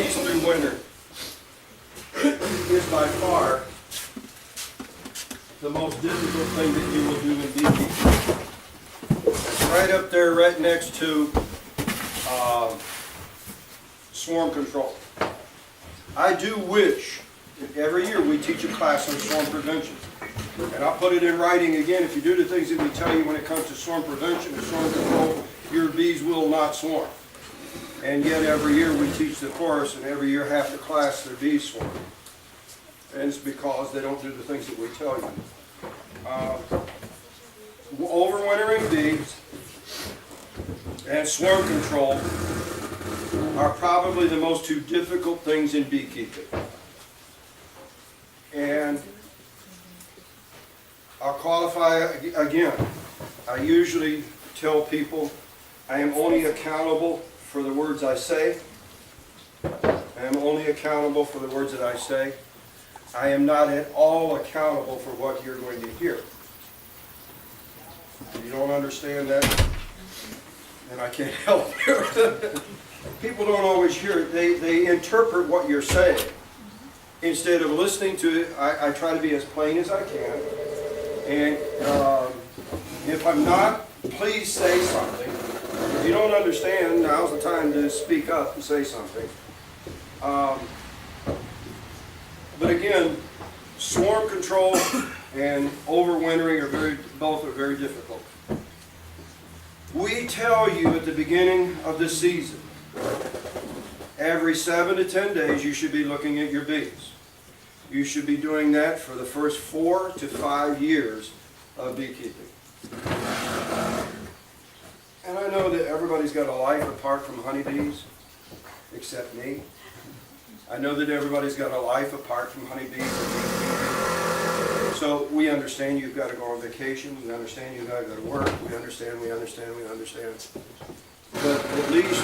bees through winter is by far the most difficult thing that you will do in beekeeping. It's right up there, right next to swarm control. I do wish that every year we teach a class on swarm prevention. And I'll put it in writing again, if you do the things that we tell you when it comes to swarm prevention and swarm control, your bees will not swarm. And yet every year we teach the course, and every year half the class their bees swarm. And it's because they don't do the things that we tell you. Overwintering bees and swarm control are probably the most two difficult things in beekeeping. And I'll qualify again. I usually tell people I am only accountable for the words I say. I am only accountable for the words that I say. I am not at all accountable for what you're going to hear. If you don't understand that, then I can't help you. People don't always hear it. They interpret what you're saying. Instead of listening to it, I try to be as plain as I can. And if I'm not, please say something. If you don't understand, now's the time to speak up and say something. But again, swarm control and overwintering both are very difficult. We tell you at the beginning of the season, every 7 to 10 days you should be looking at your bees. You should be doing that for the first 4 to 5 years of beekeeping. And I know that everybody's got a life apart from honeybees, except me. I know that everybody's got a life apart from honeybees and beekeeping. So we understand you've got to go on vacation. We understand you've got to go to work. We understand. But at least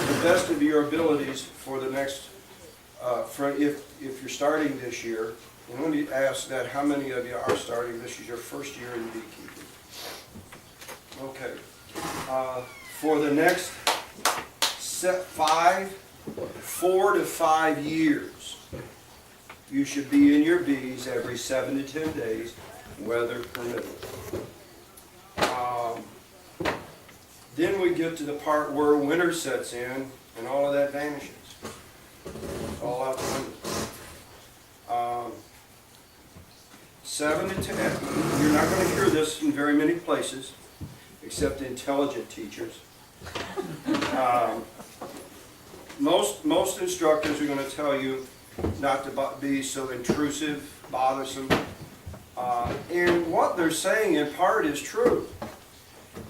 the best of your abilities for the next, if you're starting this year, and let me ask that, how many of you are starting this is your first year in beekeeping? Okay. For the next 4 to 5 years, you should be in your bees every 7 to 10 days, weather permitting. Then we get to the part where winter sets in and all of that vanishes. It's all out the window. 7 to 10, you're not going to hear this in very many places, except intelligent teachers. Most instructors are going to tell you not to be so intrusive, bothersome. And what they're saying in part is true.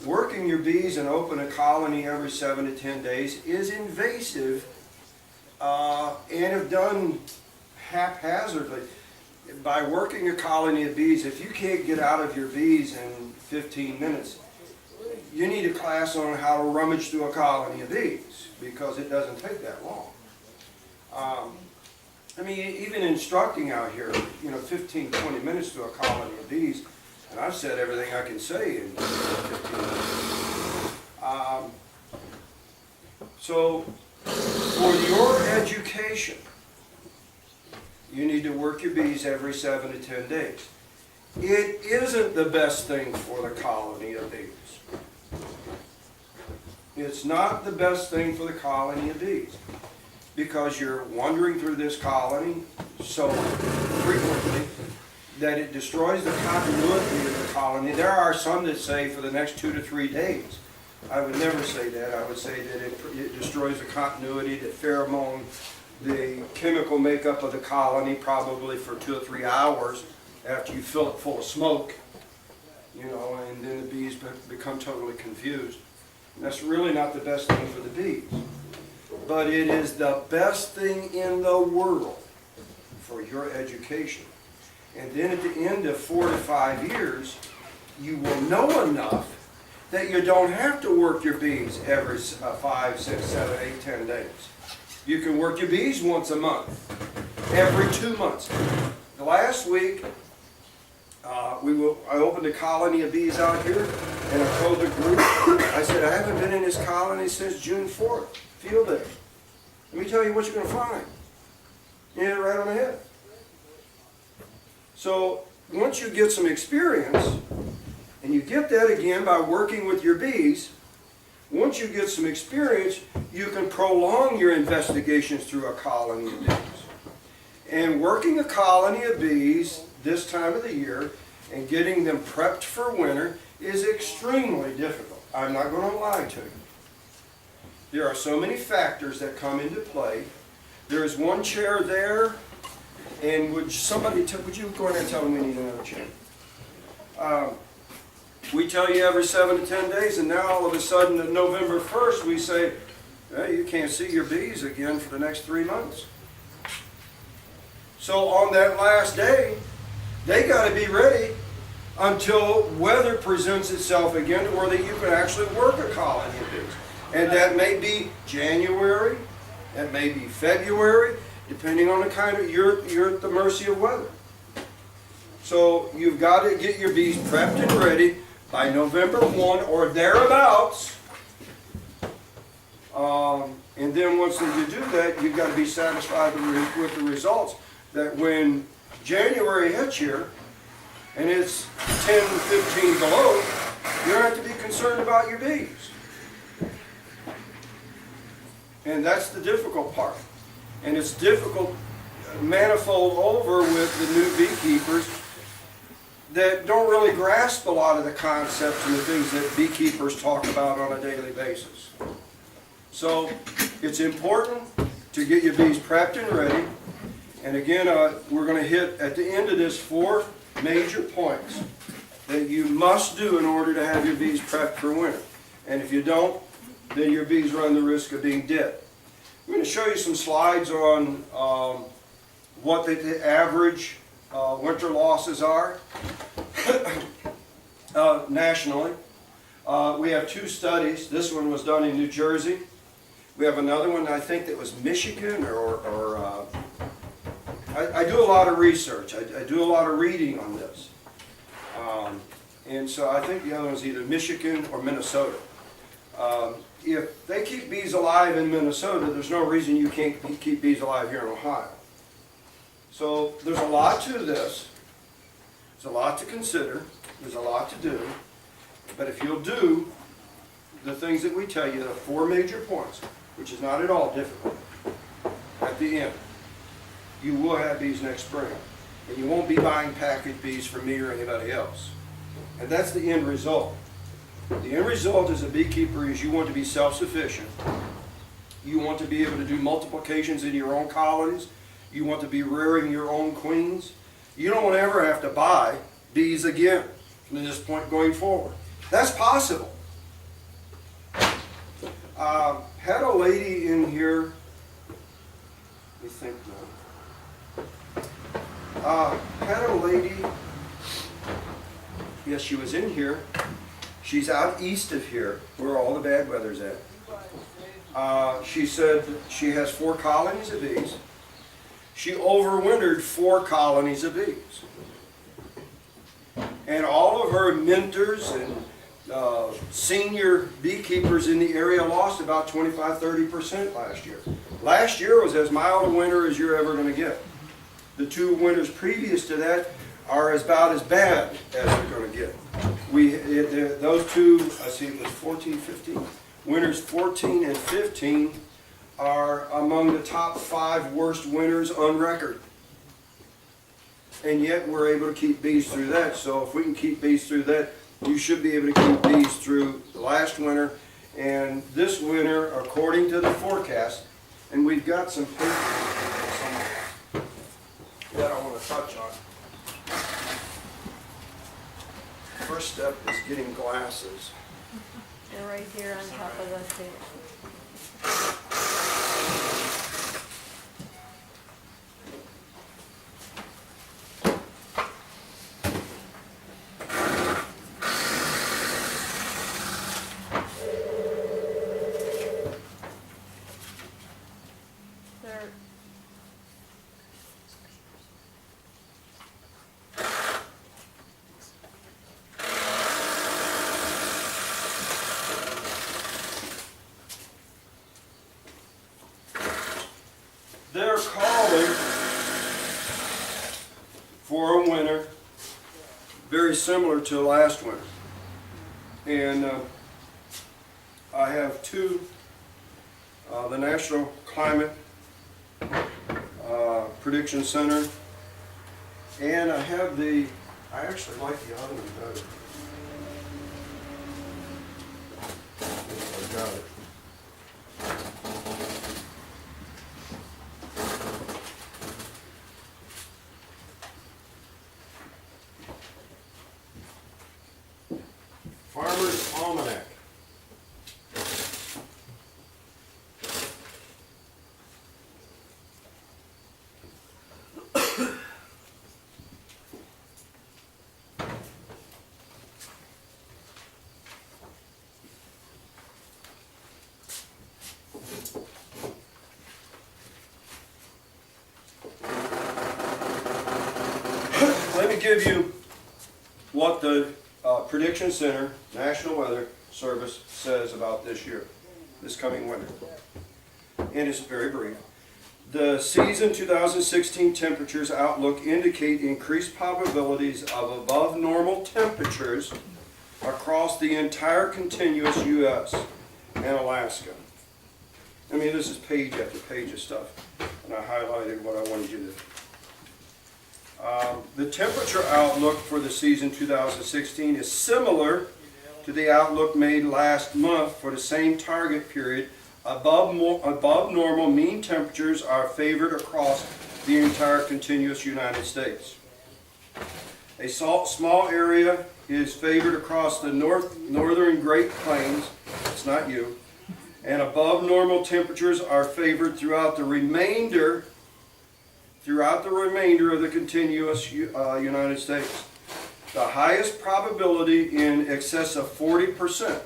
Working your bees and open a colony every 7 to 10 days is invasive, and if done haphazardly. By working a colony of bees, if you can't get out of your bees in 15 minutes, you need a class on how to rummage through a colony of bees, because it doesn't take that long. I mean, even instructing out here, 15, 20 minutes to a colony of bees, and I've said everything I can say in 15 minutes. So, for your education, you need to work your bees every 7 to 10 days. It isn't the best thing for the colony of bees. It's not the best thing for the colony of bees, because you're wandering through this colony so frequently that it destroys the continuity of the colony. There are some that say for the next 2 to 3 days. I would never say that. I would say that it destroys the continuity, the pheromone, the chemical makeup of the colony probably for 2 or 3 hours after you fill it full of smoke, and then the bees become totally confused. And that's really not the best thing for the bees. But it is the best thing in the world for your education. And then at the end of 4 to 5 years, you will know enough that you don't have to work your bees every 5, 6, 7, 8, 10 days. You can work your bees once a month, every 2 months. Last week, I opened a colony of bees out here, and I told the group, I said, I haven't been in this colony since June 4th, field day. Let me tell you what you're going to find. You hit it right on the head. So once you get some experience, and you get that again by working with your bees, once you get some experience, you can prolong your investigations through a colony of bees. And working a colony of bees this time of the year and getting them prepped for winter is extremely difficult. I'm not going to lie to you. There are so many factors that come into play. There's one chair there, and would you go in and tell them we need another chair? We tell you every 7 to 10 days, and now all of a sudden on November 1st we say, hey, you can't see your bees again for the next 3 months. So on that last day, they got to be ready until weather presents itself again to where that you can actually work a colony of bees. And that may be January, that may be February, depending on the kind of, you're at the mercy of weather. So you've got to get your bees prepped and ready by November 1 or thereabouts. And then once you do that, you've got to be satisfied with the results that when January hits here and it's 10, 15 below, you don't have to be concerned about your bees. And that's the difficult part. And it's difficult, manifold over with the new beekeepers that don't really grasp a lot of the concepts and the things that beekeepers talk about on a daily basis. So it's important to get your bees prepped and ready. And again, we're going to hit at the end of this 4 major points that you must do in order to have your bees prepped for winter. And if you don't, then your bees run the risk of being dead. I'm going to show you some slides on what the average winter losses are nationally. We have 2 studies. This one was done in New Jersey. We have another one, I think, that was Michigan or I do a lot of research. I do a lot of reading on this. And so I think the other one's either Michigan or Minnesota. If they keep bees alive in Minnesota, there's no reason you can't keep bees alive here in Ohio. So there's a lot to this. There's a lot to consider. There's a lot to do. But if you'll do the things that we tell you, the 4 major points, which is not at all difficult, at the end, you will have bees next spring. And you won't be buying packaged bees from me or anybody else. And that's the end result. The end result as a beekeeper is you want to be self-sufficient. You want to be able to do multiplications in your own colonies. You want to be rearing your own queens. You don't ever have to buy bees again from this point going forward. That's possible. Had a lady in here, let me think now. Had a lady, yes, she was in here. She's out east of here, where all the bad weather's at. She said she has 4 colonies of bees. She overwintered 4 colonies of bees. And all of her mentors and senior beekeepers in the area lost about 25–30% last year. Last year was as mild a winter as you're ever going to get. The 2 winters previous to that are about as bad as you're going to get. Those 2, I see it was 14, 15. Winters 14 and 15 are among the top 5 worst winters on record. And yet we're able to keep bees through that. So if we can keep bees through that, you should be able to keep bees through the last winter and this winter according to the forecast. And we've got some papers that I want to touch on. First step is getting glasses. They're right here on top of the table. They're calling for a winter very similar to last winter. And I have two, the National Climate Prediction Center, and I have I actually like the other one better. I got it. Farmer's Almanac. Let me give you what the Prediction Center, National Weather Service says about this year, this coming winter. And it's very brief. The season 2016 temperatures outlook indicate increased probabilities of above normal temperatures across the entire continuous U.S. and Alaska. I mean, this is page after page of stuff, and I highlighted what I wanted you to. The temperature outlook for the season 2016 is similar to the outlook made last month for the same target period. Above normal mean temperatures are favored across the entire continuous United States. A small area is favored across the northern Great Plains, it's not you, and above normal temperatures are favored throughout the remainder of the continuous United States. The highest probability in excess of 40%.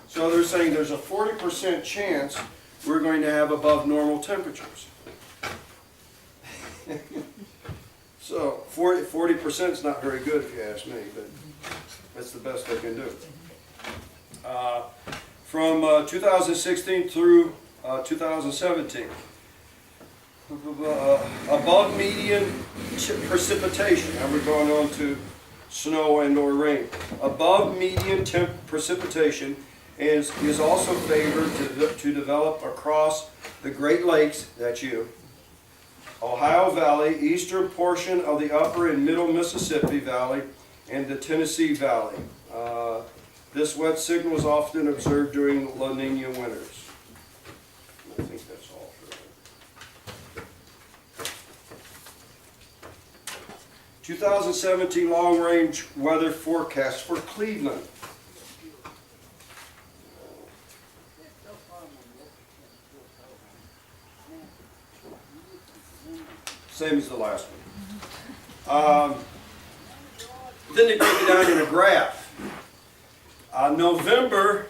So they're saying there's a 40% chance we're going to have above normal temperatures. So 40% is not very good if you ask me, but that's the best they can do. From 2016 through 2017. Above median precipitation, and we're going on to snow and or rain. Above median precipitation is also favored to develop across the Great Lakes, that's you, Ohio Valley, eastern portion of the upper and middle Mississippi Valley, and the Tennessee Valley. This wet signal is often observed during La Nina winters. I think that's all for that. 2017 long-range weather forecast for Cleveland. Same as the last one. Then they break it down in a graph. November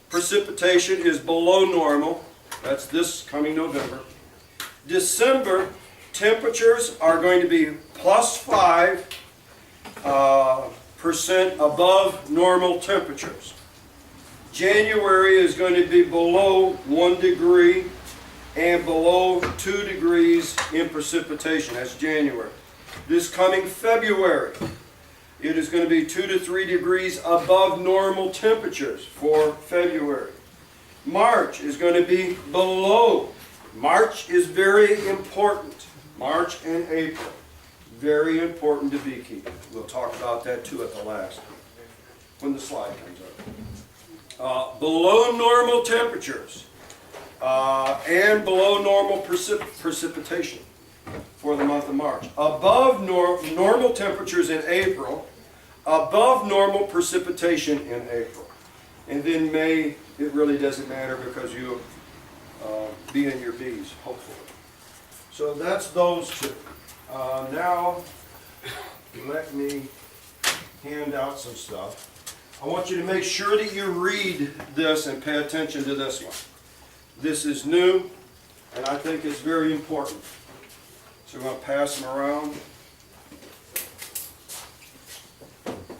precipitation is below normal. That's this coming November. December temperatures are going to be plus 5% above normal temperatures. January is going to be below 1 degree and below 2 degrees in precipitation. That's January. This coming February, it is going to be 2 to 3 degrees above normal temperatures for February. March is going to be below. March is very important. March and April, very important to beekeeping. We'll talk about that too at the last, when the slide comes up. Below normal temperatures and below normal precipitation for the month of March. Above normal temperatures in April, above normal precipitation in April. And then May, it really doesn't matter because you'll be in your bees, hopefully. So that's those two. Now, let me hand out some stuff. I want you to make sure that you read this and pay attention to this one. This is new, and I think it's very important. So we're going to pass them around.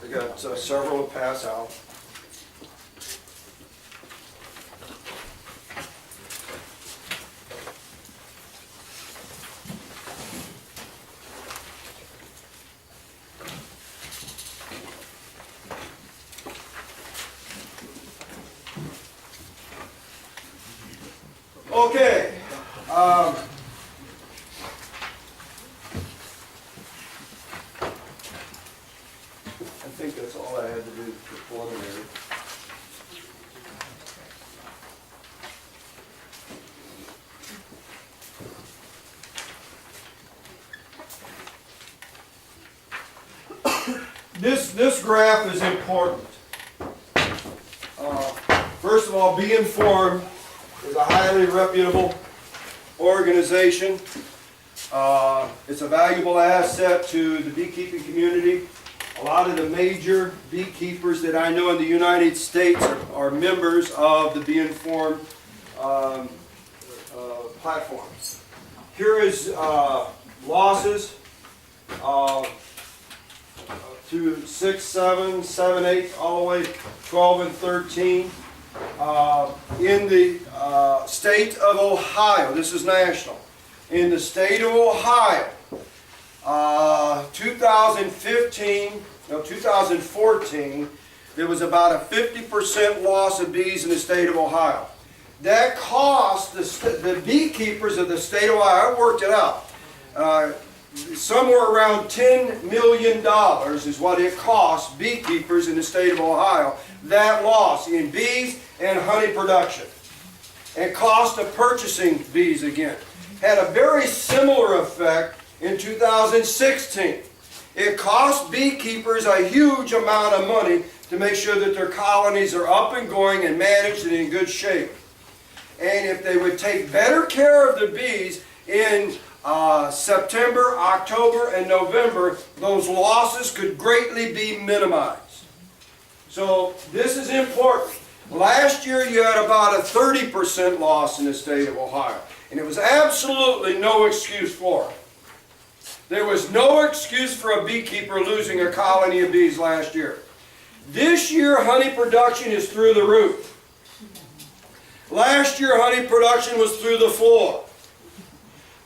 We got several to pass out. Okay. I think that's all I had to do for preliminary. This graph is important. First of all, Be Informed is a highly reputable organization. It's a valuable asset to the beekeeping community. A lot of the major beekeepers that I know in the United States are members of the Be Informed platform. Here is losses to 6, 7, 7, 8, all the way 12 and 13. In the state of Ohio, this is national. In the state of Ohio, 2014, there was about a 50% loss of bees in the state of Ohio. That cost the beekeepers of the state of Ohio, I worked it out, somewhere around $10 million is what it cost beekeepers in the state of Ohio, that loss in bees and honey production. And cost of purchasing bees again. Had a very similar effect in 2016. It cost beekeepers a huge amount of money to make sure that their colonies are up and going and managed and in good shape. And if they would take better care of the bees in September, October, and November, those losses could greatly be minimized. So this is important. Last year you had about a 30% loss in the state of Ohio. And it was absolutely no excuse for it. There was no excuse for a beekeeper losing a colony of bees last year. This year honey production is through the roof. Last year honey production was through the floor.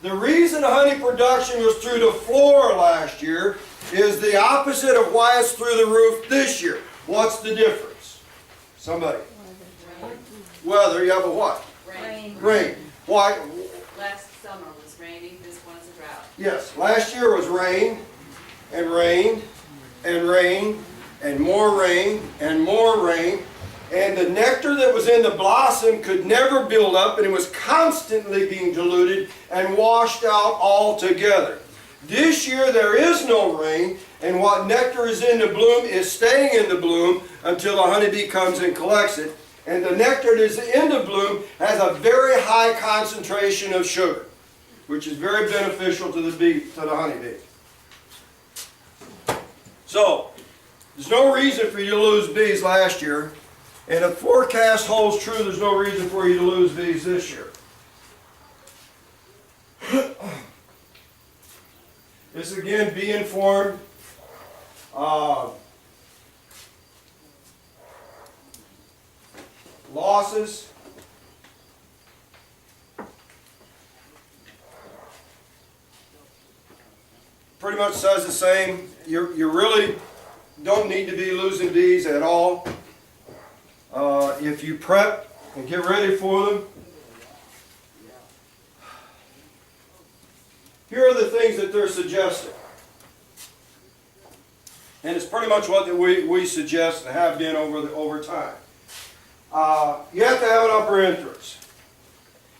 The reason honey production was through the floor last year is the opposite of why it's through the roof this year. What's the difference? Somebody. Weather, you have a what? Rain. Rain. Why? Last summer was rainy, this one's a drought. Yes, last year was rain, and rain, and rain, and more rain, and more rain. And the nectar that was in the blossom could never build up, and it was constantly being diluted and washed out altogether. This year there is no rain, and what nectar is in the bloom is staying in the bloom until the honeybee comes and collects it. And the nectar that is in the bloom has a very high concentration of sugar, which is very beneficial to the honeybee. So, there's no reason for you to lose bees last year. And if forecast holds true, there's no reason for you to lose bees this year. This again, Be Informed. Losses. Pretty much says the same. You really don't need to be losing bees at all. If you prep and get ready for them. Here are the things that they're suggesting. And it's pretty much what we suggest and have been over time. You have to have an upper entrance.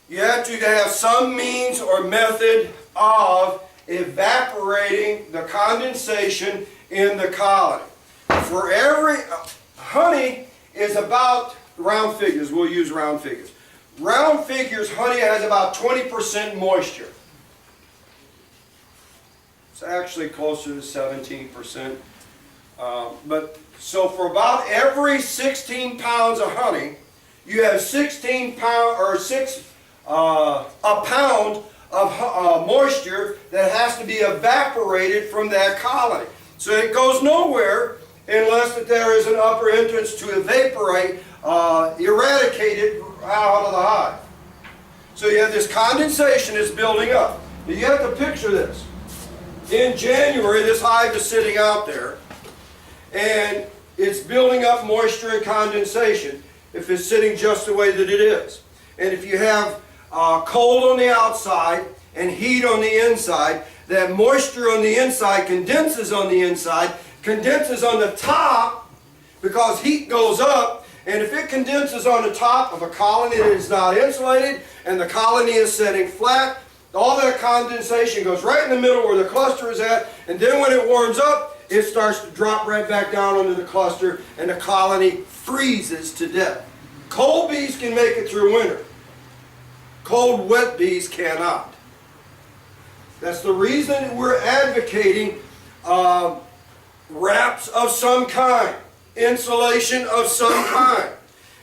You have to have some means or method of evaporating the condensation in the colony. For every honey is about, round figures, we'll use round figures. Round figures, honey has about 20% moisture. It's actually closer to 17%. So for about every 16 pounds of honey, you have 16 pound or a pound of moisture that has to be evaporated from that colony. So it goes nowhere unless that there is an upper entrance to eradicate it out of the hive. So you have this condensation that's building up. Now you have to picture this. In January, this hive is sitting out there, and it's building up moisture and condensation if it's sitting just the way that it is. And if you have cold on the outside and heat on the inside. That moisture on the inside condenses on the inside, condenses on the top because heat goes up. And if it condenses on the top of a colony that is not insulated and the colony is sitting flat, all that condensation goes right in the middle where the cluster is at, and then when it warms up, it starts to drop right back down onto the cluster and the colony freezes to death. Cold bees can make it through winter. Cold, wet bees cannot. That's the reason we're advocating wraps of some kind, insulation of some kind,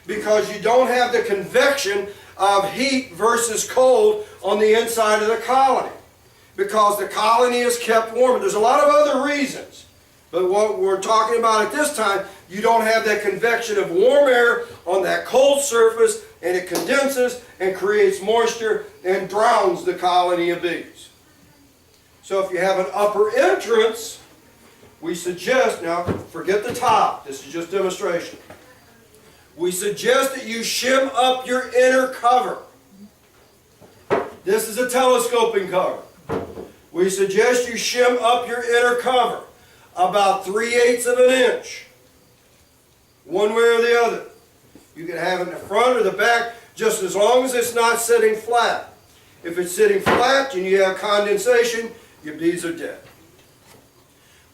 because you don't have the convection of heat versus cold on the inside of the colony, because the colony is kept warm. There's a lot of other reasons, but what we're talking about at this time, you don't have that convection of warm air on that cold surface, and it condenses and creates moisture and drowns the colony of bees. So if you have an upper entrance, we suggest, now forget the top, this is just demonstration. We suggest that you shim up your inner cover. This is a telescoping cover. We suggest you shim up your inner cover about 3/8 of an inch, one way or the other. You can have it in the front or the back, just as long as it's not sitting flat. If it's sitting flat and you have condensation, your bees are dead.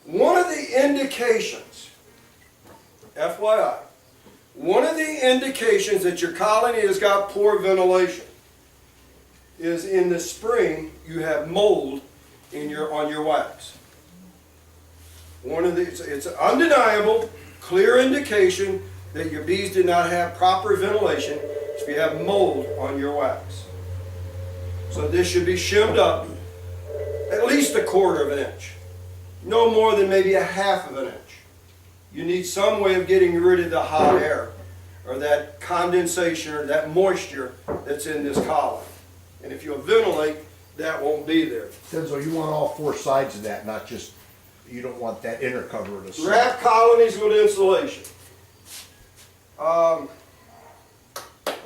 One of the indications, FYI, one of the indications that your colony has got poor ventilation is in the spring you have mold on your wax. It's an undeniable, clear indication that your bees did not have proper ventilation if you have mold on your wax. So this should be shimmed up at least 1/4 of an inch. No more than maybe 1/2 of an inch. You need some way of getting rid of the hot air or that condensation or that moisture that's in this colony. And if you ventilate, that won't be there. Denzil, you want all 4 sides of that, not just, you don't want that inner cover to slip. Wrap colonies with insulation. How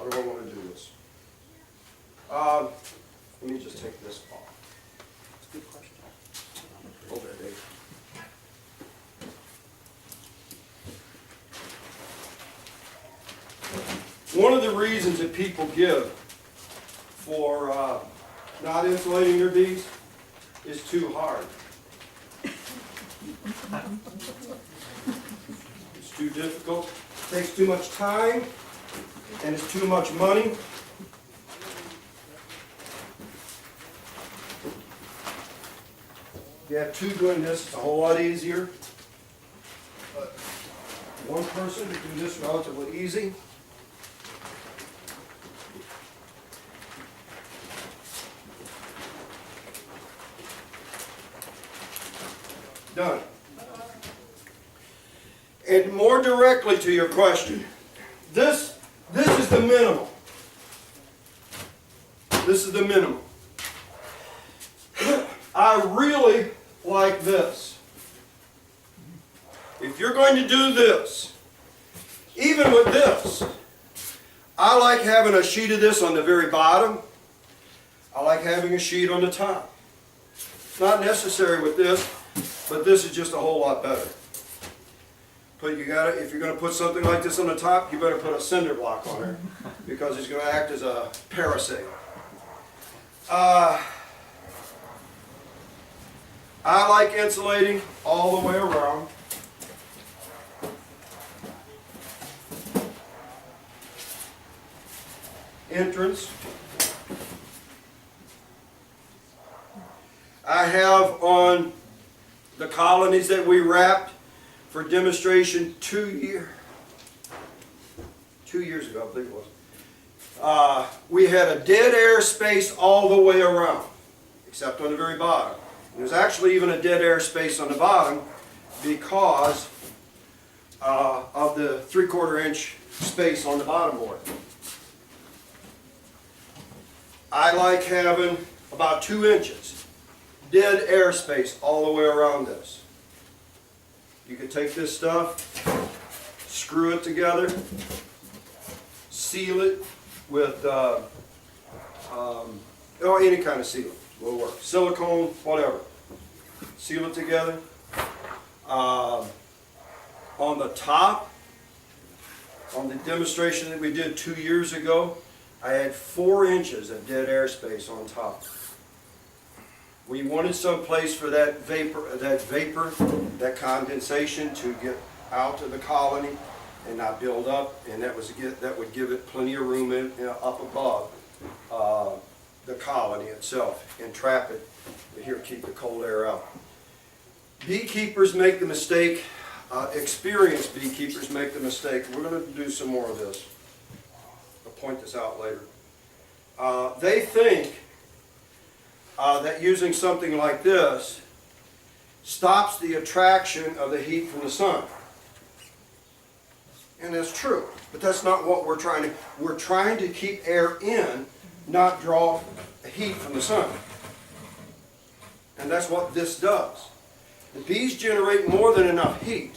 do I want to do this? Let me just take this off. That's a good question. Hold that, Dave. One of the reasons that people give for not insulating their bees is too hard. It's too difficult, takes too much time, and it's too much money. If you have 2 doing this, it's a whole lot easier. But one person can do this relatively easy. Done. And more directly to your question, this is the minimum. This is the minimum. I really like this. If you're going to do this, even with this, I like having a sheet of this on the very bottom. I like having a sheet on the top. It's not necessary with this, but this is just a whole lot better. But you gotta, if you're going to put something like this on the top, you better put a cinder block on there because it's going to act as a parasite. I like insulating all the way around. Entrance. I have on the colonies that we wrapped for demonstration 2 years ago, I believe it was. We had a dead air space all the way around, except on the very bottom. There's actually even a dead air space on the bottom because of the 3/4 inch space on the bottom board. I like having about 2 inches dead air space all the way around this. You can take this stuff, screw it together, seal it with or any kind of sealant will work. Silicone, whatever. Seal it together. On the top, on the demonstration that we did 2 years ago, I had 4 inches of dead airspace on top. We wanted some place for that vapor, that condensation to get out of the colony and not build up, and that would give it plenty of room up above the colony itself and trap it here, keep the cold air out. Beekeepers make the mistake, experienced beekeepers make the mistake. We're going to do some more of this. I'll point this out later. They think that using something like this stops the attraction of the heat from the sun. And that's true, but that's not what we're trying to. We're trying to keep air in, not draw heat from the sun. And that's what this does. The bees generate more than enough heat.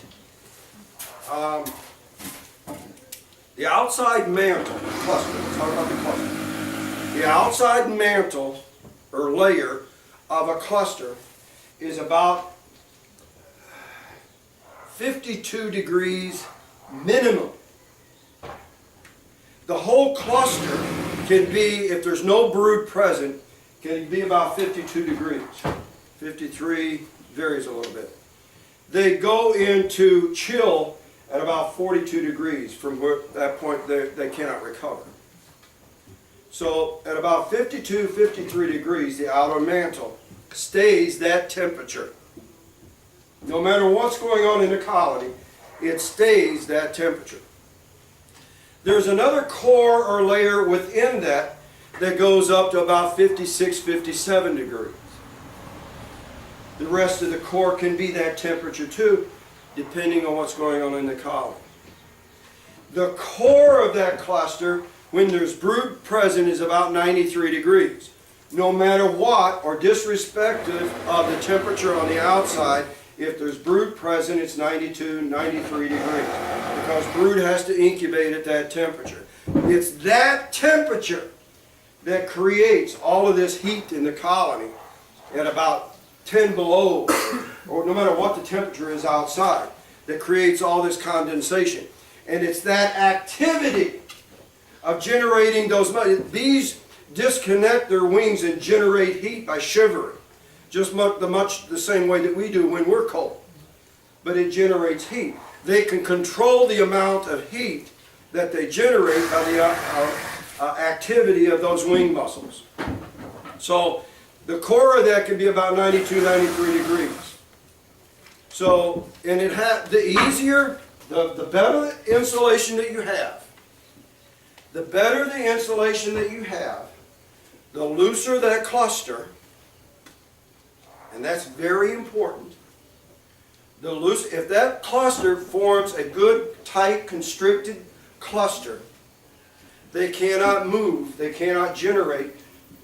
The outside mantle, cluster, let's talk about the cluster. The outside mantle or layer of a cluster is about 52 degrees minimum. The whole cluster can be, if there's no brood present, can be about 52 degrees. 53, varies a little bit. They go into chill at about 42 degrees. From that point they cannot recover. So at about 52, 53 degrees, the outer mantle stays that temperature. No matter what's going on in the colony, it stays that temperature. There's another core or layer within that goes up to about 56, 57 degrees. The rest of the core can be that temperature too, depending on what's going on in the colony. The core of that cluster, when there's brood present, is about 93 degrees. No matter what, or disrespective of the temperature on the outside, if there's brood present, it's 92, 93 degrees. Because brood has to incubate at that temperature. It's that temperature that creates all of this heat in the colony at about 10 below, or no matter what the temperature is outside, that creates all this condensation. And it's that activity of generating those, bees disconnect their wings and generate heat by shivering, just much the same way that we do when we're cold. But it generates heat. They can control the amount of heat that they generate by the activity of those wing muscles. So the core of that can be about 92, 93 degrees. So, and the easier, the better the insulation that you have, the better the insulation that you have, the looser that cluster, and that's very important. If that cluster forms a good, tight, constricted cluster, they cannot move, they cannot generate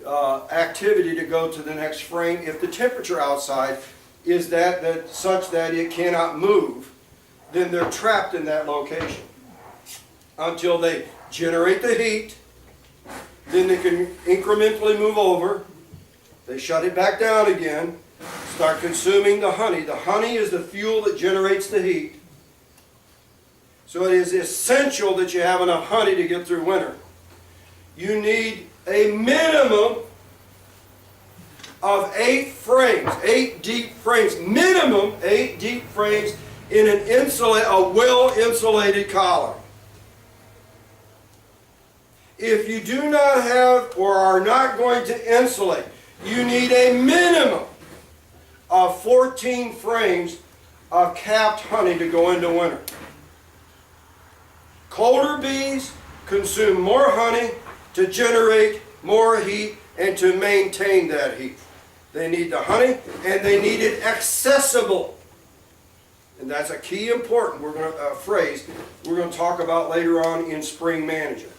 activity to go to the next frame. If the temperature outside is such that it cannot move, then they're trapped in that location until they generate the heat. Then they can incrementally move over. They shut it back down again, start consuming the honey. The honey is the fuel that generates the heat. So it is essential that you have enough honey to get through winter. You need a minimum of 8 frames, 8 deep frames, minimum 8 deep frames in a well-insulated colony. If you do not have or are not going to insulate, you need a minimum of 14 frames of capped honey to go into winter. Colder bees consume more honey to generate more heat and to maintain that heat. They need the honey and they need it accessible. And that's a key important phrase we're going to talk about later on in spring management.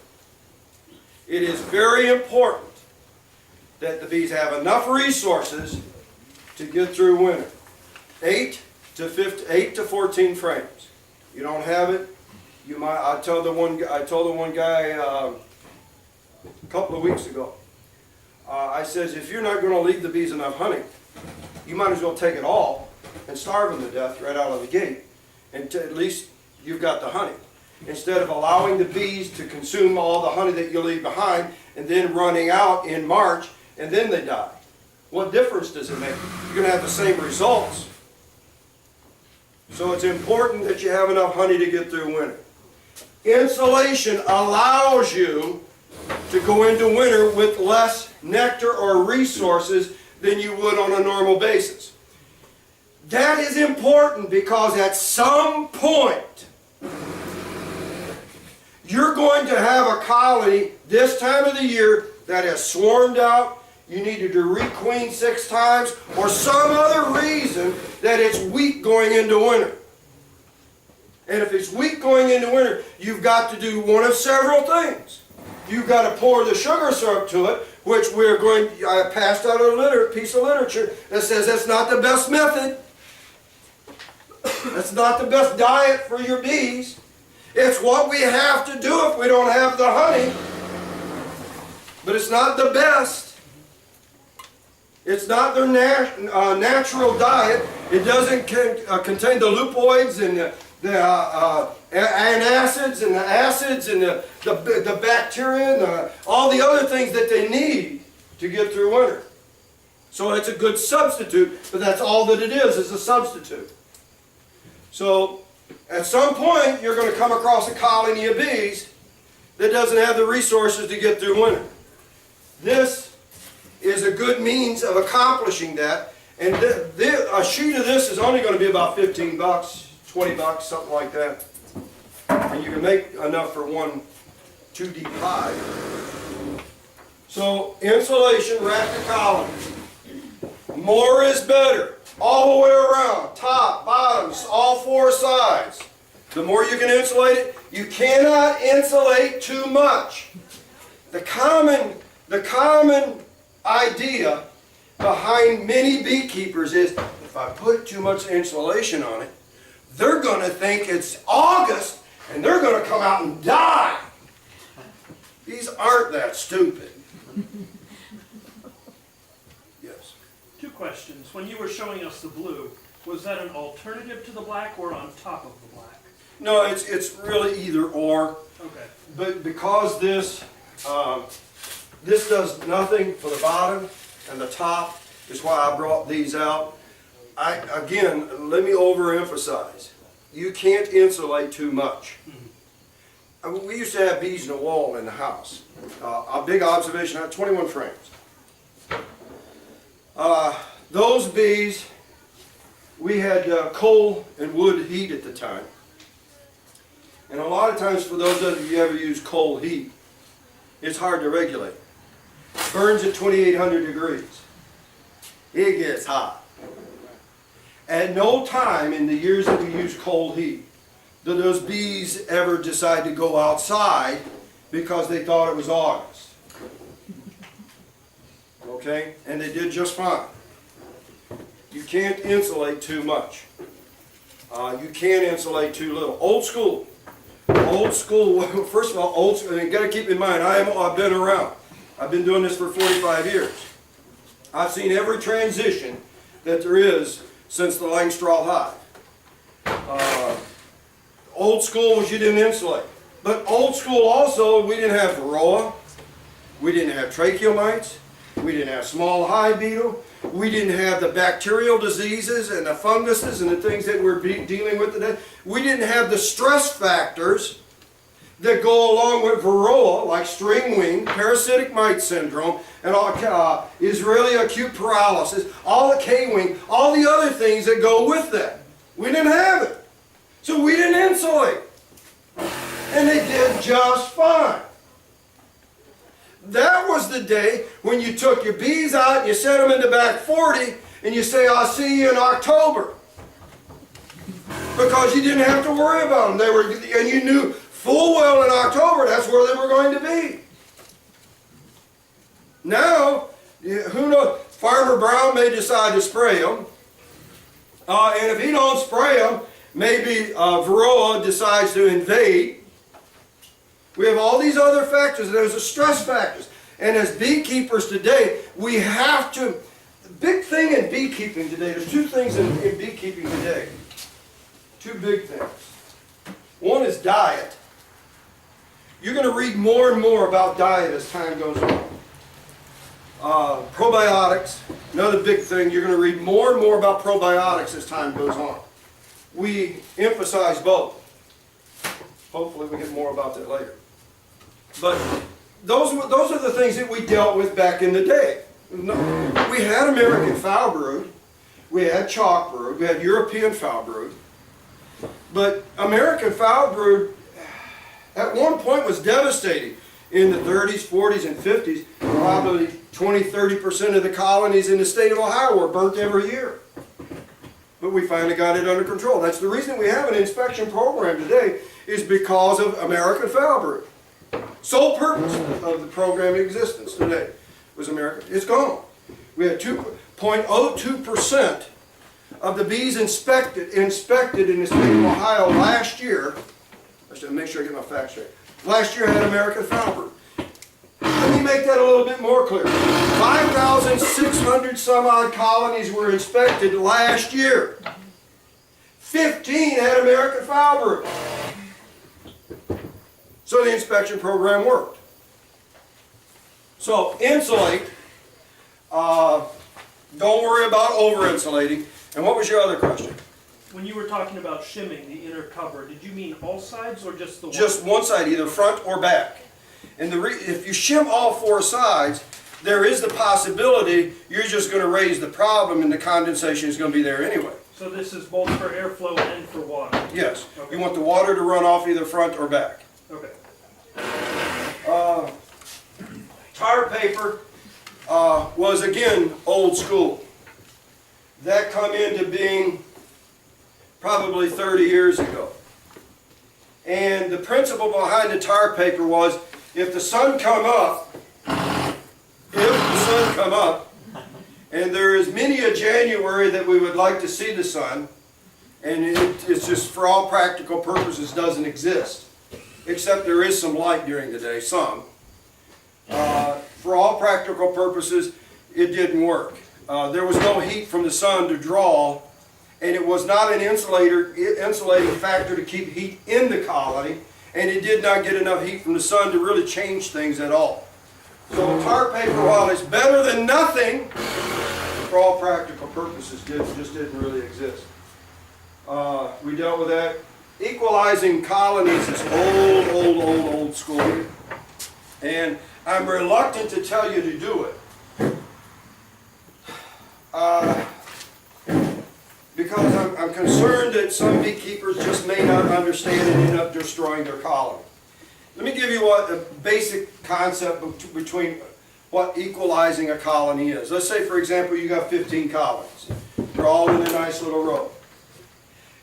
It is very important that the bees have enough resources to get through winter. 8 to 14 frames. You don't have it, you might. I told the one guy a couple of weeks ago, I says, if you're not going to leave the bees enough honey, you might as well take it all and starve them to death right out of the gate. And at least you've got the honey. Instead of allowing the bees to consume all the honey that you leave behind and then running out in March and then they die. What difference does it make? You're going to have the same results. So it's important that you have enough honey to get through winter. Insulation allows you to go into winter with less nectar or resources than you would on a normal basis. That is important because at some point, you're going to have a colony this time of the year that has swarmed out. You needed to requeen 6 times or some other reason that it's weak going into winter. And if it's weak going into winter, you've got to do one of several things. You've got to pour the sugar syrup to it, which I passed out a piece of literature that says that's not the best method. That's not the best diet for your bees. It's what we have to do if we don't have the honey. But it's not the best. It's not their natural diet. It doesn't contain the leucoids and the antacids and the acids and the bacteria and all the other things that they need to get through winter. So it's a good substitute, but that's all that it is a substitute. So at some point you're going to come across a colony of bees that doesn't have the resources to get through winter. This is a good means of accomplishing that, and a sheet of this is only going to be about 15 bucks, 20 bucks, something like that. And you can make enough for 2 deep hive. So insulation, rack the colony. More is better. All the way around, top, bottoms, all 4 sides. The more you can insulate it, you cannot insulate too much. The common idea behind many beekeepers is if I put too much insulation on it, they're going to think it's August and they're going to come out and die. These aren't that stupid. Yes. 2 questions. When you were showing us the blue, was that an alternative to the black or on top of the black? No, it's really either or. Okay. But because this does nothing for the bottom and the top, is why I brought these out. Again, let me overemphasize. You can't insulate too much. I mean, we used to have bees in the wall in the house. A big observation, I had 21 frames. Those bees, we had coal and wood heat at the time. And a lot of times, for those of you who ever use coal heat, it's hard to regulate. Burns at 2,800 degrees. It gets hot. At no time in the years that we used cold heat did those bees ever decide to go outside because they thought it was August. Okay? And they did just fine. You can't insulate too much. You can't insulate too little. Old school. Old school, first of all, old school, and you got to keep in mind, I've been around. I've been doing this for 45 years. I've seen every transition that there is since the line straw hive. Old school was you didn't insulate. But old school also, we didn't have varroa, we didn't have tracheomites, we didn't have small hive beetle, we didn't have the bacterial diseases and the funguses and the things that we're dealing with today. We didn't have the stress factors that go along with varroa, like stringwing, parasitic mite syndrome, and all, Israeli acute paralysis, all the K-wing, all the other things that go with that. We didn't have it. So we didn't insulate. And they did just fine. That was the day when you took your bees out and you set them in the back 40 and you say, I'll see you in October. Because you didn't have to worry about them. And you knew full well in October that's where they were going to be. Now, who knows? Farmer Brown may decide to spray them. And if he don't spray them, maybe varroa decides to invade. We have all these other factors. There's the stress factors. And as beekeepers today, we have to, the big thing in beekeeping today, there's two things in beekeeping today. Two big things. One is diet. You're going to read more and more about diet as time goes on. Probiotics, another big thing, you're going to read more and more about probiotics as time goes on. We emphasize both. Hopefully we get more about that later. But those are the things that we dealt with back in the day. We had American foul brood, we had chalk brood, we had European foul brood. But American foul brood at one point was devastating. In the 30s, 40s, and 50s, probably 20–30% of the colonies in the state of Ohio were burnt every year. But we finally got it under control. That's the reason we have an inspection program today, is because of American foul brood. Sole purpose of the program in existence today was American. It's gone. We had 2.02% of the bees inspected in the state of Ohio last year. I should make sure I get my facts straight. Last year had American foul brood. Let me make that a little bit more clear. 5,600 some odd colonies were inspected last year. 15 had American foul brood. So the inspection program worked. So insulate. Don't worry about over-insulating. And what was your other question? When you were talking about shimming the inner cover, did you mean all sides or just the one? Just one side, either front or back. And if you shim all four sides, there is the possibility you're just going to raise the problem and the condensation is going to be there anyway. So this is both for airflow and for water? Yes. Okay. You want the water to run off either front or back. Okay. Tar paper was, again, old school. That come into being probably 30 years ago. And the principle behind the tar paper was, if the sun come up, and there is many a January that we would like to see the sun, and it's just for all practical purposes doesn't exist, except there is some light during the day, some. For all practical purposes, it didn't work. There was no heat from the sun to draw, and it was not an insulating factor to keep heat in the colony, and it did not get enough heat from the sun to really change things at all. So tar paper, while it's better than nothing, for all practical purposes, just didn't really exist. We dealt with that. Equalizing colonies is old school, and I'm reluctant to tell you to do it. Because I'm concerned that some beekeepers just may not understand and end up destroying their colony. Let me give you a basic concept between what equalizing a colony is. Let's say, for example, you got 15 colonies. They're all in a nice little row.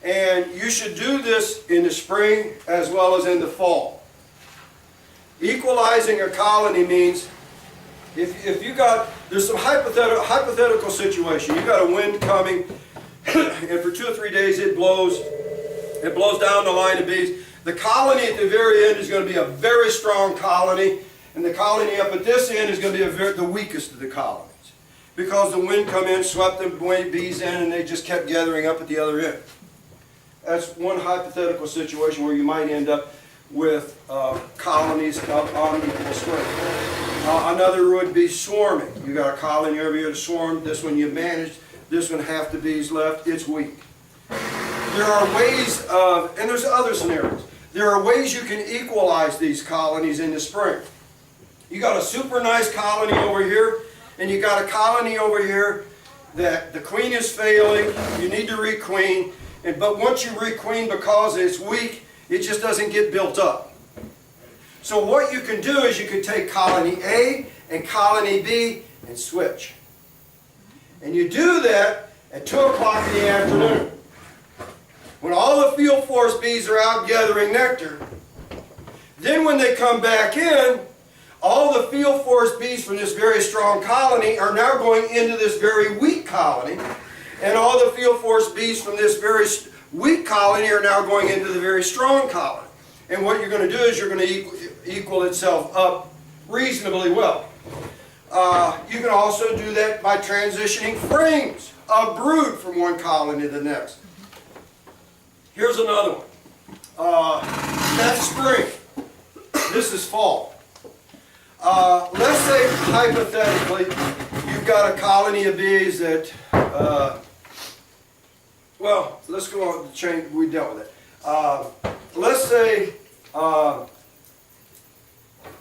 And you should do this in the spring as well as in the fall. Equalizing a colony means if you got, there's some hypothetical situation. You got a wind coming, and for 2 or 3 days it blows down the line of bees. The colony at the very end is going to be a very strong colony, and the colony up at this end is going to be the weakest of the colonies, because the wind come in, swept the bees in, and they just kept gathering up at the other end. That's one hypothetical situation where you might end up with colonies on equal strength. Another would be swarming. You got a colony over here to swarm. This one you managed. This one, half the bees left. It's weak. There are ways of, and there's other scenarios. There are ways you can equalize these colonies in the spring. You got a super nice colony over here, and you got a colony over here that the queen is failing. You need to requeen. But once you requeen, because it's weak, it just doesn't get built up. So what you can do is you can take colony A and colony B and switch. And you do that at 2 o'clock in the afternoon, when all the field force bees are out gathering nectar. Then when they come back in, all the field force bees from this very strong colony are now going into this very weak colony, and all the field force bees from this very weak colony are now going into the very strong colony. And what you're going to do is you're going to equal itself up reasonably well. You can also do that by transitioning frames of brood from one colony to the next. Here's another one. That's spring. This is fall. Let's say hypothetically you've got a colony of bees that, well, let's go on the chain, we dealt with it. Let's say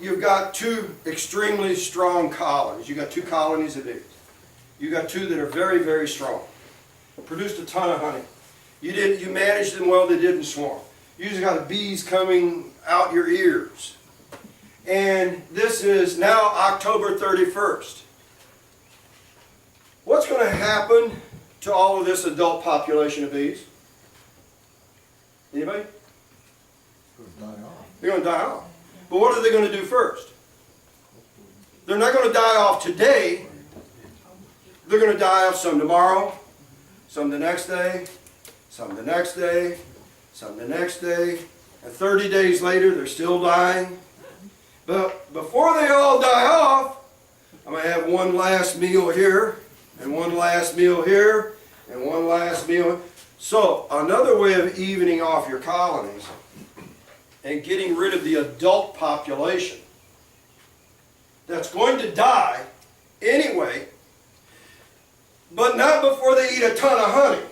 you've got two extremely strong colonies. You've got two colonies of bees. You've got two that are very, very strong. Produced a ton of honey. You managed them well, they didn't swarm. You just got bees coming out your ears. And this is now October 31st. What's going to happen to all of this adult population of bees? Anybody? They're going to die off. But what are they going to do first? They're not going to die off today. They're going to die off some tomorrow, some the next day, some the next day, some the next day, and 30 days later they're still dying. But before they all die off, I'm going to have one last meal here, and one last meal here, and one last meal. So another way of evening off your colonies and getting rid of the adult population that's going to die anyway, but not before they eat a ton of honey.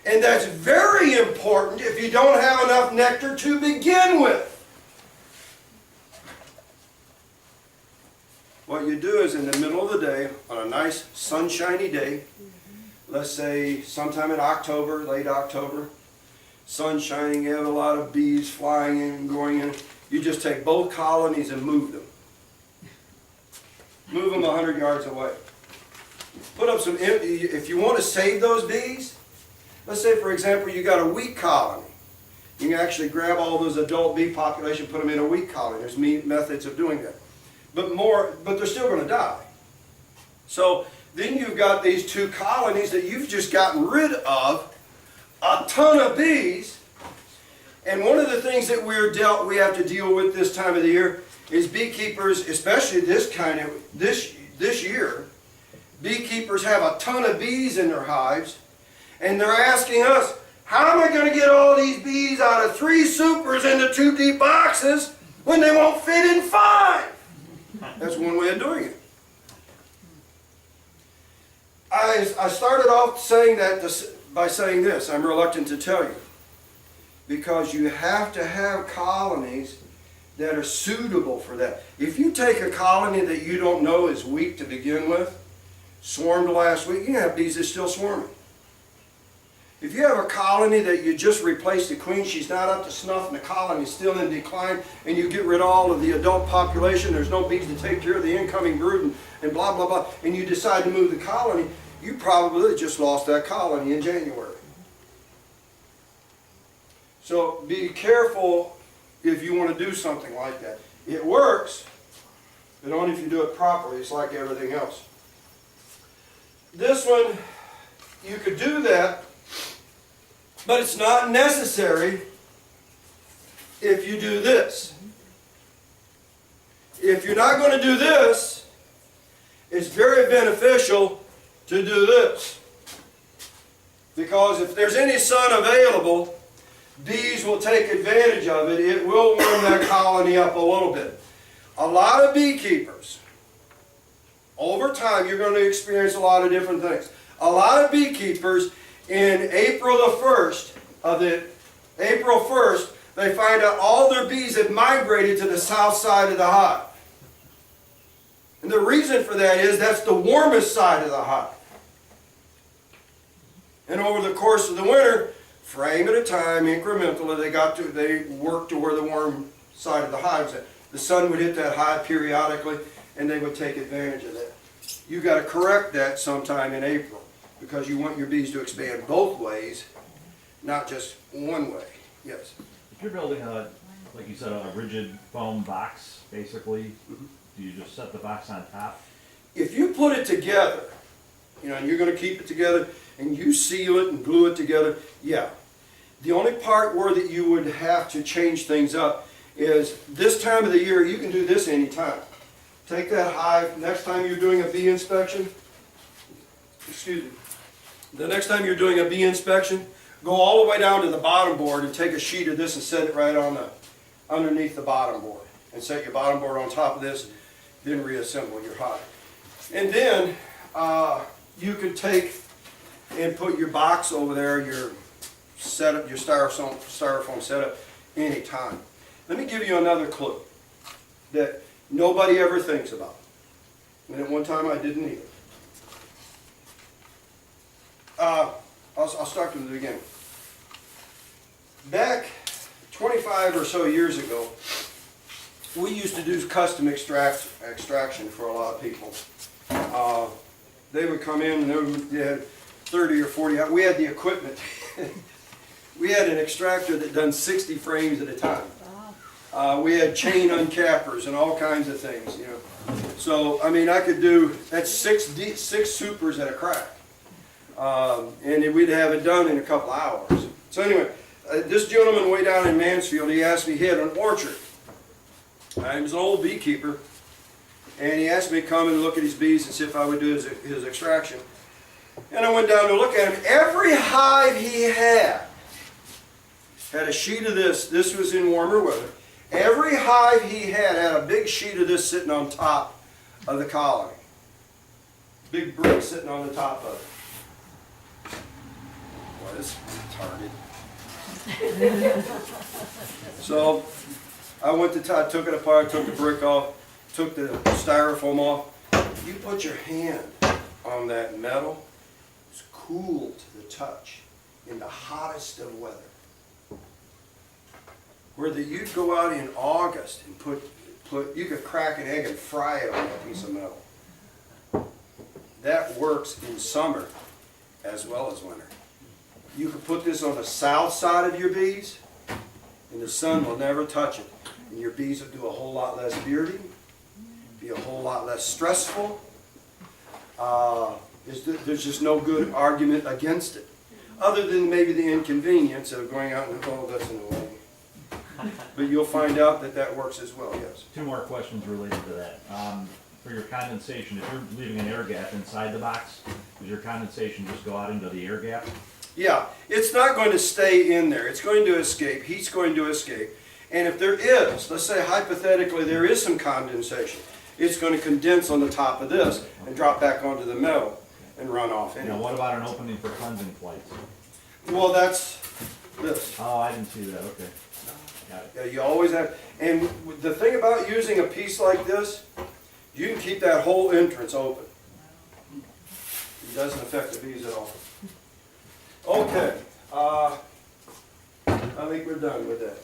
And that's very important if you don't have enough nectar to begin with. What you do is in the middle of the day, on a nice sunshiny day, let's say sometime in October, late October, sun shining, you have a lot of bees flying in and going in, you just take both colonies and move them. Move them 100 yards away. Put up some empty, if you want to save those bees, let's say for example you got a wheat colony. You can actually grab all those adult bee population, put them in a wheat colony. There's methods of doing that. But they're still going to die. So then you've got these two colonies that you've just gotten rid of a ton of bees. And one of the things that we have to deal with this time of the year is beekeepers, especially this year, beekeepers have a ton of bees in their hives, and they're asking us, how am I going to get all these bees out of 3 supers into 2 deep boxes when they won't fit in 5? That's one way of doing it. I started off saying that by saying this. I'm reluctant to tell you. Because you have to have colonies that are suitable for that. If you take a colony that you don't know is weak to begin with, swarmed last week, you can have bees that are still swarming. If you have a colony that you just replaced the queen, she's not up to snuff and the colony is still in decline, and you get rid of all of the adult population, there's no bees to take care of the incoming brood and blah, blah, blah, and you decide to move the colony, you probably just lost that colony in January. So be careful if you want to do something like that. It works, but only if you do it properly. It's like everything else. This one, you could do that, but it's not necessary if you do this. If you're not going to do this, it's very beneficial to do this. Because if there's any sun available, bees will take advantage of it. It will warm that colony up a little bit. A lot of beekeepers, over time, you're going to experience a lot of different things. A lot of beekeepers, in April 1st, they find out all their bees have migrated to the south side of the hive. And the reason for that is that's the warmest side of the hive. And over the course of the winter, frame at a time, incrementally, they worked to where the warm side of the hive's at. The sun would hit that hive periodically, and they would take advantage of that. You've got to correct that sometime in April, because you want your bees to expand both ways, not just one way. Yes? If you're building a, like you said, a rigid foam box, basically, do you just set the box on top? If you put it together, and you're going to keep it together, and you seal it and glue it together, yeah. The only part where that you would have to change things up is this time of the year, you can do this anytime. take that hive, next time you're doing a bee inspection, excuse me, the next time you're doing a bee inspection, go all the way down to the bottom board and take a sheet of this and set it right on the, underneath the bottom board. And set your bottom board on top of this, then reassemble your hive. And then, you can take and put your box over there, your setup, your styrofoam setup, anytime. Let me give you another clue that nobody ever thinks about. And at one time I didn't either. I'll start from the beginning. Back 25 or so years ago, we used to do custom extraction for a lot of people. They would come in and they had 30 or 40, we had the equipment. We had an extractor that done 60 frames at a time. We had chain uncappers and all kinds of things, you know. So, I mean, I could do, that's six supers at a crack. And we'd have it done in a couple hours. So anyway, this gentleman way down in Mansfield, he asked me, he had an orchard. He was an old beekeeper, and he asked me to come and look at his bees and see if I would do his extraction. And I went down to look at him. Every hive he had a sheet of this. This was in warmer weather. Every hive he had a big sheet of this sitting on top of the colony. Big brick sitting on the top of it. Boy, this is retarded. So I went to, I took it apart, took the brick off, took the styrofoam off. You put your hand on that metal, it's cool to the touch in the hottest of weather. Where you'd go out in August and you could crack an egg and fry it on a piece of metal. That works in summer as well as winter. You could put this on the south side of your bees, and the sun will never touch it. And your bees will do a whole lot less bearding, be a whole lot less stressful. There's just no good argument against it, other than maybe the inconvenience of going out and all this in the way. But you'll find out that that works as well, yes. Two more questions related to that. For your condensation, if you're leaving an air gap inside the box, does your condensation just go out into the air gap? Yeah, it's not going to stay in there. It's going to escape. Heat's going to escape. And if there is, let's say hypothetically there is some condensation, it's going to condense on the top of this and drop back onto the metal and run off anyway. Now, what about an opening for cleansing flights? Well, that's this. Oh, I didn't see that. Okay. Got it. Yeah, you always have, and the thing about using a piece like this, you can keep that whole entrance open. It doesn't affect the bees at all. Okay, I think we're done with that.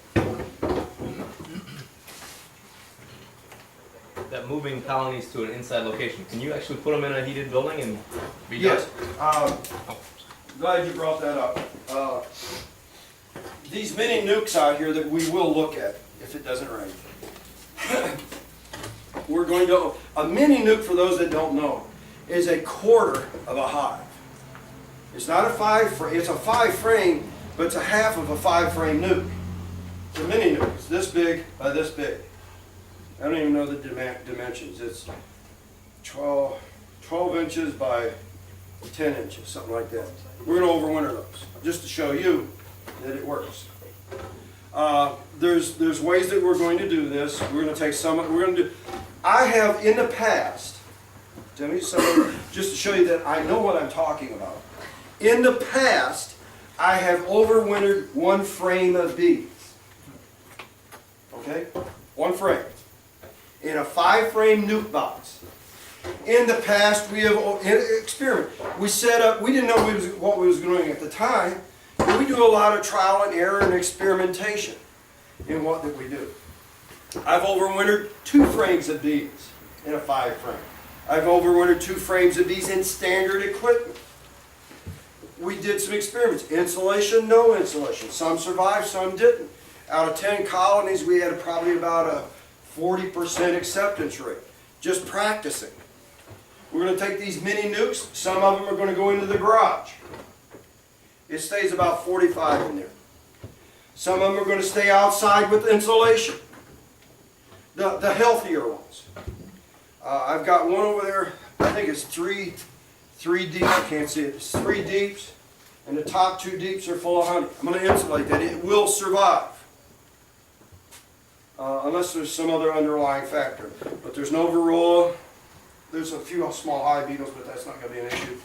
That moving colonies to an inside location, can you actually put them in a heated building and be Yes, done? glad you brought that up. These mini nukes out here that we will look at if it doesn't rain. We're going to, a mini nuke, for those that don't know, is a quarter of a hive. It's not a 5 frame, it's a 5 frame, but it's a half of a 5 frame nuke. It's a mini nuke, it's this big by this big. I don't even know the dimensions. It's 12 inches by 10 inches, something like that. We're going to overwinter those, just to show you that it works. There's ways that we're going to do this. We're going to take some, we're going to do, I have in the past, just to show you that I know what I'm talking about. In the past, I have overwintered 1 frame of bees. Okay? 1 frame. In a 5 frame nuke box. In the past, we have experimented. We set up, we didn't know what we was doing at the time, but we do a lot of trial and error and experimentation in what that we do. I've overwintered 2 frames of bees in a 5 frame. I've overwintered 2 frames of bees in standard equipment. We did some experiments. Insulation, no insulation. Some survived, some didn't. Out of 10 colonies, we had probably about a 40% acceptance rate. Just practicing. We're going to take these mini nukes. Some of them are going to go into the garage. It stays about 45 in there. Some of them are going to stay outside with insulation. The healthier ones. I've got one over there, I think it's three deep, I can't see it, it's 3 deeps, and the top 2 deeps are full of honey. I'm gonna insulate that, it will survive. Unless there's some other underlying factor. But there's no varroa, there's a few small hive beetles, but that's not gonna be an issue.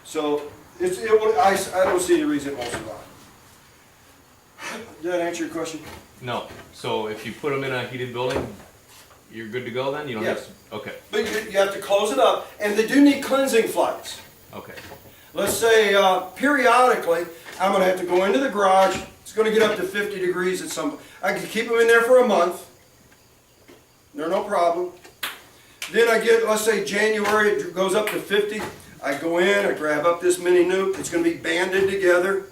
So, I don't see any reason it won't survive. Did that answer your question? No. So if you put them in a heated building, you're good to go then? You don't have Yes. to, okay, But you have to close it up, and they do need cleansing flights. okay. Let's say periodically, I'm gonna have to go into the garage, it's gonna get up to 50 degrees at some, I can keep them in there for a month. They're no problem. Then I get, let's say January, it goes up to 50. I go in, I grab up this mini nuke, it's gonna be banded together.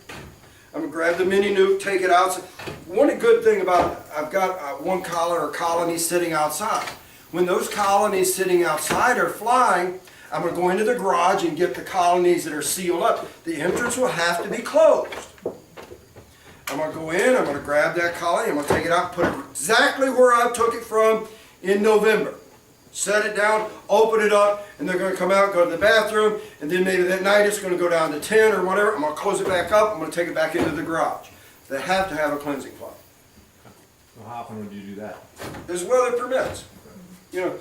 I'm gonna grab the mini nuke, take it out. One good thing about it, I've got one colony sitting outside. When those colonies sitting outside are flying, I'm gonna go into the garage and get the colonies that are sealed up. The entrance will have to be closed. I'm gonna go in, I'm gonna grab that colony, I'm gonna take it out, put it exactly where I took it from in November. Set it down, open it up, and they're gonna come out, go to the bathroom, and then maybe that night it's gonna go down to 10 or whatever. I'm gonna close it back up, I'm gonna take it back into the garage. They have to have a cleansing flight, So how often would you do that? as weather permits. You know,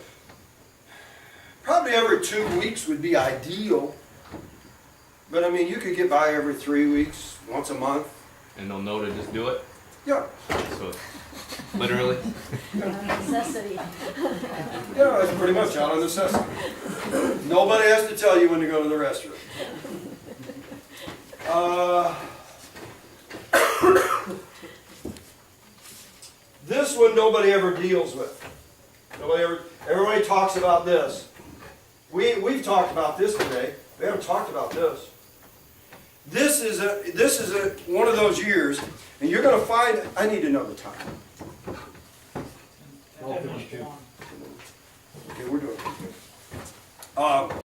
probably every 2 weeks would be ideal, but I mean, you could get by every 3 weeks, once a month. And they'll know to just do it? Yeah, So, literally? Necessity. yeah, it's pretty much out of necessity. Nobody has to tell you when to go to the restroom. This one nobody ever deals with. Everybody talks about this. We've talked about this today. We haven't talked about this. This is one of those years, and you're going to find. I need to know the time. Okay, we're doing it.